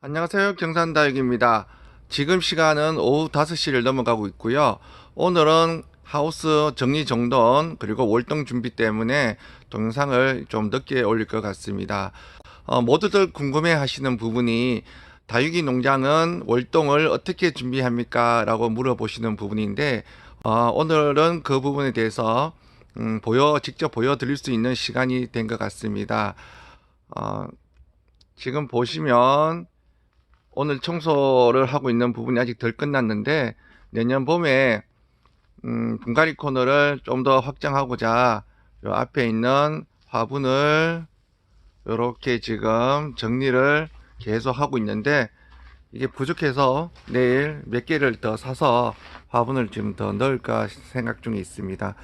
안녕하세요. 경산다육입니다. 지금 시간은 오후 5시를 넘어가고 있고요. 오늘은 하우스 정리정돈 그리고 월동 준비 때문에 동영상을 좀 늦게 올릴 것 같습니다. 모두들 궁금해 하시는 부분이 다육이 농장은 월동을 어떻게 준비합니까? 라고 물어보시는 부분인데 오늘은 그 부분에 대해서 직접 보여드릴 수 있는 시간이 된 것 같습니다. 지금 보시면 오늘 청소를 하고 있는 부분이 아직 덜 끝났는데 내년 봄에 분갈이 코너를 좀 더 확장하고자 요 앞에 있는 화분을 이렇게 지금 정리를 계속 하고 있는데 이게 부족해서 내일 몇 개를 더 사서 화분을 좀 더 넣을까 생각 중에 있습니다.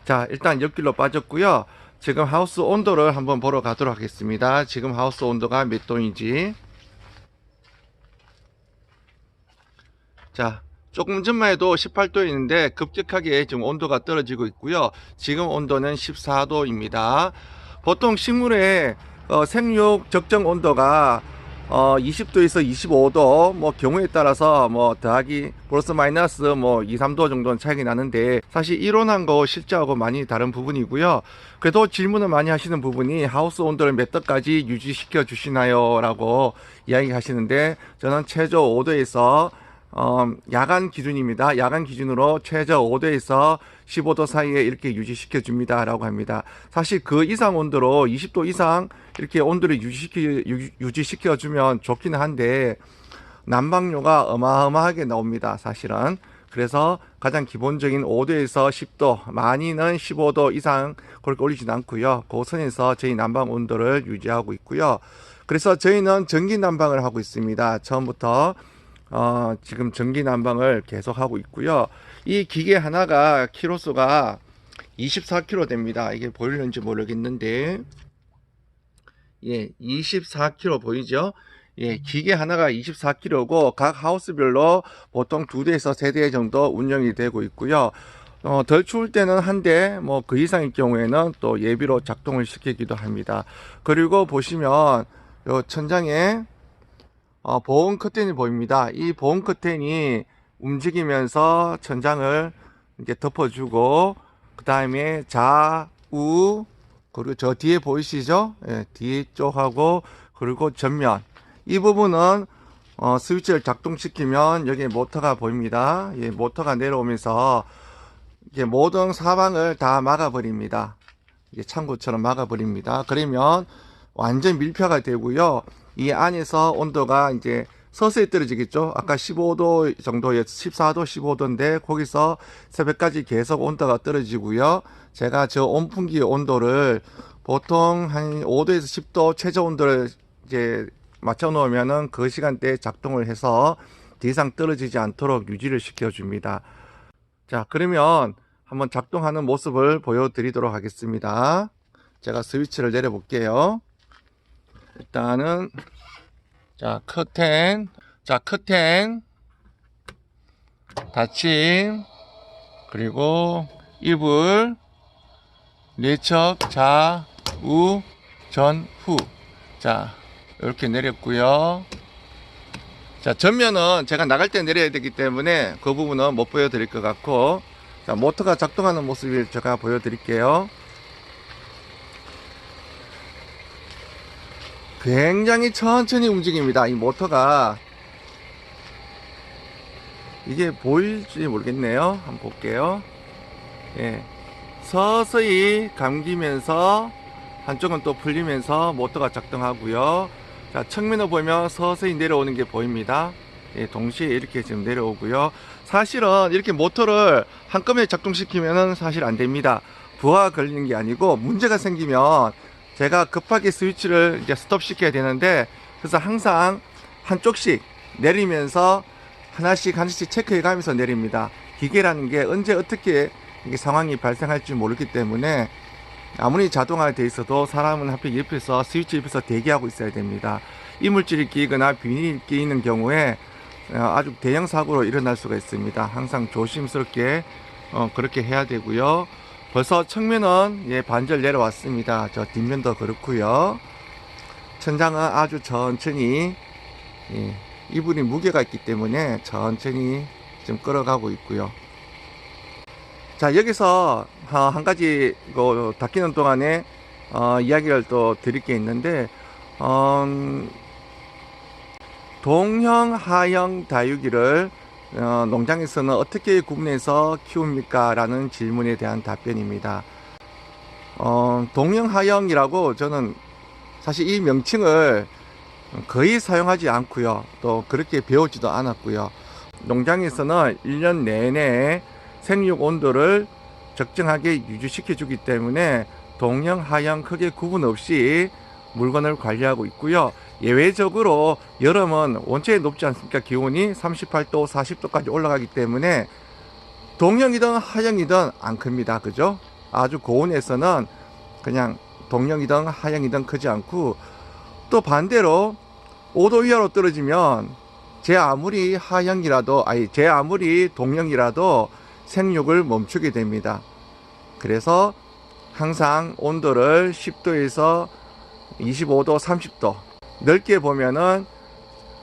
자, 일단 옆길로 빠졌고요. 지금 하우스 온도를 한번 보러 가도록 하겠습니다. 지금 하우스 온도가 몇 도인지. 자, 조금 전만 해도 18도였는데 급격하게 지금 온도가 떨어지고 있고요. 지금 온도는 14도입니다. 보통 식물의 생육 적정 온도가 20도에서 25도, 뭐 경우에 따라서 뭐 더하기 플러스 마이너스 뭐 2, 3도 정도는 차이가 나는데 사실 이론하고 실제하고 많이 다른 부분이고요. 그래도 질문을 많이 하시는 부분이 하우스 온도를 몇 도까지 유지시켜 주시나요? 라고 이야기 하시는데 저는 최저 5도에서 야간 기준입니다. 야간 기준으로 최저 5도에서 15도 사이에 이렇게 유지시켜 줍니다 라고 합니다. 사실 그 이상 온도로 20도 이상 이렇게 온도를 유지시켜 주면 좋기는 한데 난방료가 어마어마하게 나옵니다, 사실은. 그래서 가장 기본적인 5도에서 10도, 많이는 15도 이상 그렇게 올리진 않고요. 그 선에서 저희 난방 온도를 유지하고 있고요. 그래서 저희는 전기 난방을 하고 있습니다. 처음부터 지금 전기 난방을 계속 하고 있고요. 이 기계 하나가 키로수가 24kg 됩니다. 이게 보이는지 모르겠는데, 예, 24kg 보이죠? 예, 기계 하나가 24kg고 각 하우스별로 보통 2대에서 3대 정도 운영이 되고 있고요. 덜 추울 때는 한 대, 뭐 그 이상일 경우에는 또 예비로 작동을 시키기도 합니다. 그리고 보시면 요 천장에 보온 커튼이 보입니다. 이 보온 커튼이 움직이면서 천장을 이렇게 덮어주고, 그 다음에 좌우, 그리고 저 뒤에 보이시죠? 예, 뒤쪽하고, 그리고 전면. 이 부분은, 스위치를 작동시키면 여기 모터가 보입니다. 예, 모터가 내려오면서, 이게 모든 사방을 다 막아버립니다. 이게 창고처럼 막아버립니다. 그러면 완전 밀폐가 되고요. 이 안에서 온도가 이제 서서히 떨어지겠죠. 아까 15도 정도에 14도, 15도인데 거기서 새벽까지 계속 온도가 떨어지고요. 제가 저 온풍기 온도를 보통 한 5도에서 10도 최저 온도를 이제 맞춰 놓으면은 그 시간대에 작동을 해서 더 이상 떨어지지 않도록 유지를 시켜 줍니다. 자, 그러면 한번 작동하는 모습을 보여드리도록 하겠습니다. 제가 스위치를 내려 볼게요. 일단은 커튼 닫힘, 그리고 이불 내척 좌우 전후. 자, 이렇게 내렸고요. 자, 전면은 제가 나갈 때 내려야 되기 때문에 그 부분은 못 보여드릴 것 같고, 자, 모터가 작동하는 모습을 제가 보여드릴게요. 굉장히 천천히 움직입니다. 이 모터가. 이게 보일지 모르겠네요. 한번 볼게요. 예. 서서히 감기면서 한쪽은 또 풀리면서 모터가 작동하고요. 자, 측면을 보면 서서히 내려오는 게 보입니다. 예, 동시에 이렇게 지금 내려오고요. 사실은 이렇게 모터를 한꺼번에 작동시키면은 사실 안 됩니다. 부하가 걸리는 게 아니고 문제가 생기면 제가 급하게 스위치를 이제 스톱 시켜야 되는데, 그래서 항상 한쪽씩 내리면서 하나씩 체크해 가면서 내립니다. 기계라는 게 언제 어떻게 이게 상황이 발생할지 모르기 때문에 아무리 자동화가 돼 있어도 사람은 하필 옆에서 스위치 옆에서 대기하고 있어야 됩니다. 이물질이 끼거나 비닐이 끼는 경우에 아주 대형 사고로 일어날 수가 있습니다. 항상 조심스럽게 그렇게 해야 되고요. 벌써 측면은 예, 반절 내려왔습니다. 저 뒷면도 그렇고요. 천장은 아주 천천히 예, 이불이 무게가 있기 때문에 천천히 좀 끌어가고 있고요. 자, 여기서 한 가지 닦이는 동안에 이야기를 또 드릴 게 있는데, 동형, 하형 다육이를 농장에서는 어떻게 구분해서 키웁니까? 라는 질문에 대한 답변입니다. 동형, 하형이라고 저는 사실 이 명칭을 거의 사용하지 않고요. 또 그렇게 배우지도 않았고요. 농장에서는 1년 내내 생육 온도를 적정하게 유지시켜 주기 때문에 동형, 하형 크게 구분 없이 물건을 관리하고 있고요. 예외적으로 여름은 원체 높지 않습니까? 기온이 38도, 40도까지 올라가기 때문에 동형이든 하형이든 안 큽니다. 그죠? 아주 고온에서는 그냥 동형이든 하형이든 크지 않고, 또 반대로 5도 이하로 떨어지면 제 아무리 동형이라도 생육을 멈추게 됩니다. 그래서 항상 온도를 10도에서 25도, 30도, 넓게 보면은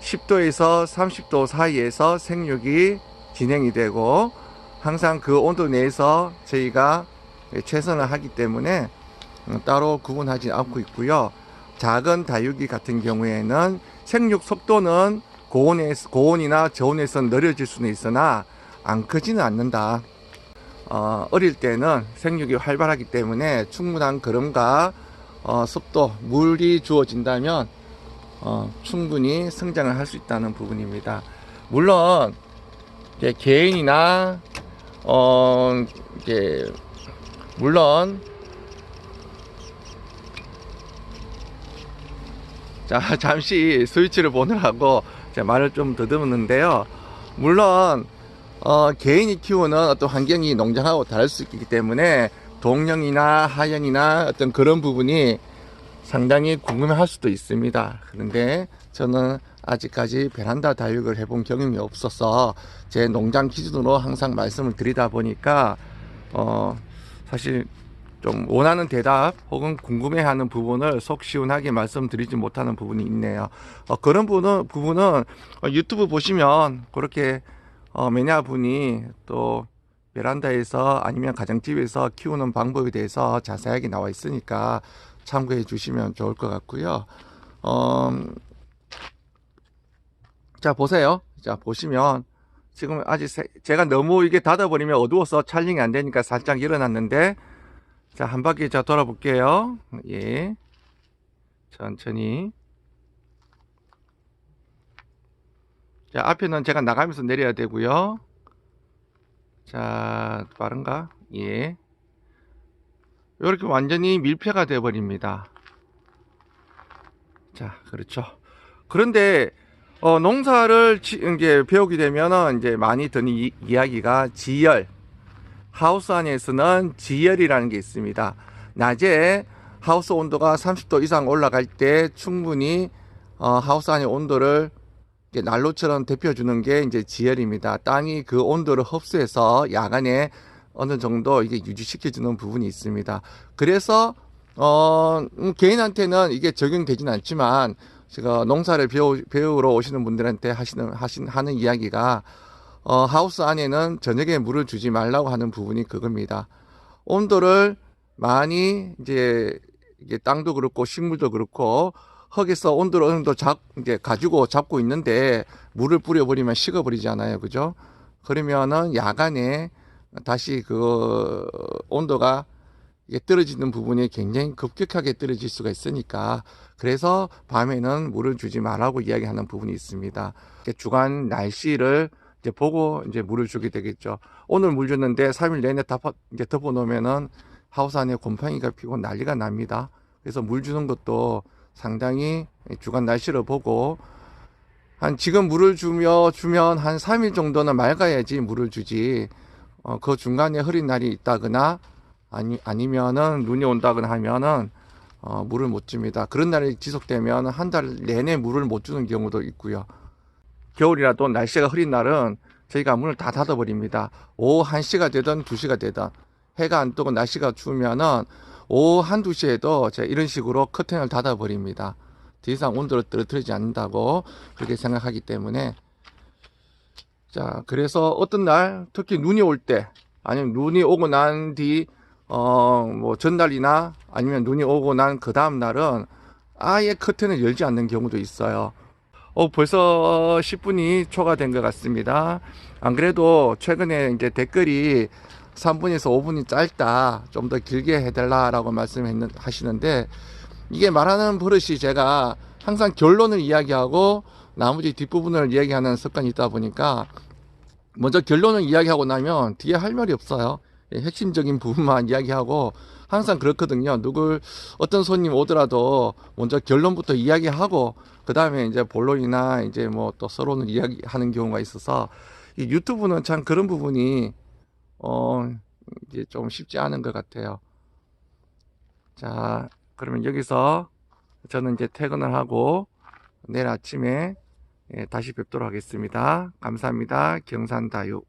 10도에서 30도 사이에서 생육이 진행이 되고, 항상 그 온도 내에서 저희가 최선을 하기 때문에 따로 구분하지 않고 있고요. 작은 다육이 같은 경우에는 생육 속도는 고온이나 저온에서 느려질 수는 있으나 안 크지는 않는다. 어릴 때는 생육이 활발하기 때문에 충분한 거름과 습도, 물이 주어진다면 충분히 성장을 할 수 있다는 부분입니다. 물론 이제 개인이나 물론 자, 잠시 스위치를 보느라고 제가 말을 좀 더듬었는데요. 물론 개인이 키우는 어떤 환경이 농장하고 다를 수 있기 때문에 동형이나 하형이나 어떤 그런 부분이 상당히 궁금해할 수도 있습니다. 그런데 저는 아직까지 베란다 다육을 해본 경험이 없어서 제 농장 기준으로 항상 말씀을 드리다 보니까 사실 좀 원하는 대답 혹은 궁금해하는 부분을 속 시원하게 말씀드리지 못하는 부분이 있네요. 그런 부분은 유튜브 보시면 그렇게 매니아분이 또 베란다에서 아니면 가정집에서 키우는 방법에 대해서 자세하게 나와 있으니까 참고해 주시면 좋을 것 같고요. 자, 보세요. 자, 보시면 지금 아직 제가 너무 이게 닫아버리면 어두워서 촬영이 안 되니까 살짝 일어났는데, 자, 한 바퀴 자 돌아볼게요. 예, 천천히. 자, 앞에는 제가 나가면서 내려야 되고요. 자, 빠른가? 예. 이렇게 완전히 밀폐가 되어 버립니다. 자, 그렇죠. 그런데 농사를 이제 배우게 되면은 이제 많이 드는 이야기가 지열. 하우스 안에서는 지열이라는 게 있습니다. 낮에 하우스 온도가 30도 이상 올라갈 때 충분히 하우스 안의 온도를 난로처럼 데펴주는 게 이제 지열입니다. 땅이 그 온도를 흡수해서 야간에 어느 정도 이게 유지시켜주는 부분이 있습니다. 그래서 개인한테는 이게 적용되지는 않지만 제가 농사를 배우러 오시는 분들한테 하는 이야기가 하우스 안에는 저녁에 물을 주지 말라고 하는 부분이 그겁니다. 온도를 많이 이제 땅도 그렇고 식물도 그렇고 흙에서 온도를 어느 정도 이제 가지고 잡고 있는데 물을 뿌려버리면 식어버리잖아요. 그죠? 그러면은 야간에 다시 그 온도가 떨어지는 부분이 굉장히 급격하게 떨어질 수가 있으니까, 그래서 밤에는 물을 주지 말라고 이야기하는 부분이 있습니다. 주간 날씨를 이제 보고 이제 물을 주게 되겠죠. 오늘 물 줬는데 3일 내내 이제 덮어 놓으면은 하우스 안에 곰팡이가 피고 난리가 납니다. 그래서 물 주는 것도 상당히 주간 날씨를 보고, 지금 물을 주면 한 3일 정도는 맑아야지 물을 주지, 그 중간에 흐린 날이 있다거나 아니면은 눈이 온다거나 하면은 물을 못 줍니다. 그런 날이 지속되면 한 달 내내 물을 못 주는 경우도 있고요. 겨울이라도 날씨가 흐린 날은 저희가 문을 다 닫아버립니다. 오후 1시가 되든 2시가 되든 해가 안 뜨고 날씨가 추우면은 오후 1, 2시에도 제가 이런 식으로 커튼을 닫아버립니다. 더 이상 온도를 떨어뜨리지 않는다고 그렇게 생각하기 때문에. 자, 그래서 어떤 날 특히 눈이 올 때, 아니면 눈이 오고 난 뒤 뭐 전날이나 아니면 눈이 오고 난 그 다음 날은 아예 커튼을 열지 않는 경우도 있어요. 벌써 10분이 초과된 것 같습니다. 안 그래도 최근에 이제 댓글이 3분에서 5분이 짧다, 좀 더 길게 해달라라고 하시는데, 이게 말하는 버릇이 제가 항상 결론을 이야기하고 나머지 뒷부분을 이야기하는 습관이 있다 보니까 먼저 결론을 이야기하고 나면 뒤에 할 말이 없어요. 핵심적인 부분만 이야기하고 항상 그렇거든요. 어떤 손님 오더라도 먼저 결론부터 이야기하고 그 다음에 이제 본론이나 이제 뭐 또 서론을 이야기하는 경우가 있어서, 이 유튜브는 참 그런 부분이 이제 좀 쉽지 않은 것 같아요. 자, 그러면 여기서 저는 이제 퇴근을 하고 내일 아침에 다시 뵙도록 하겠습니다. 감사합니다. 경산다육.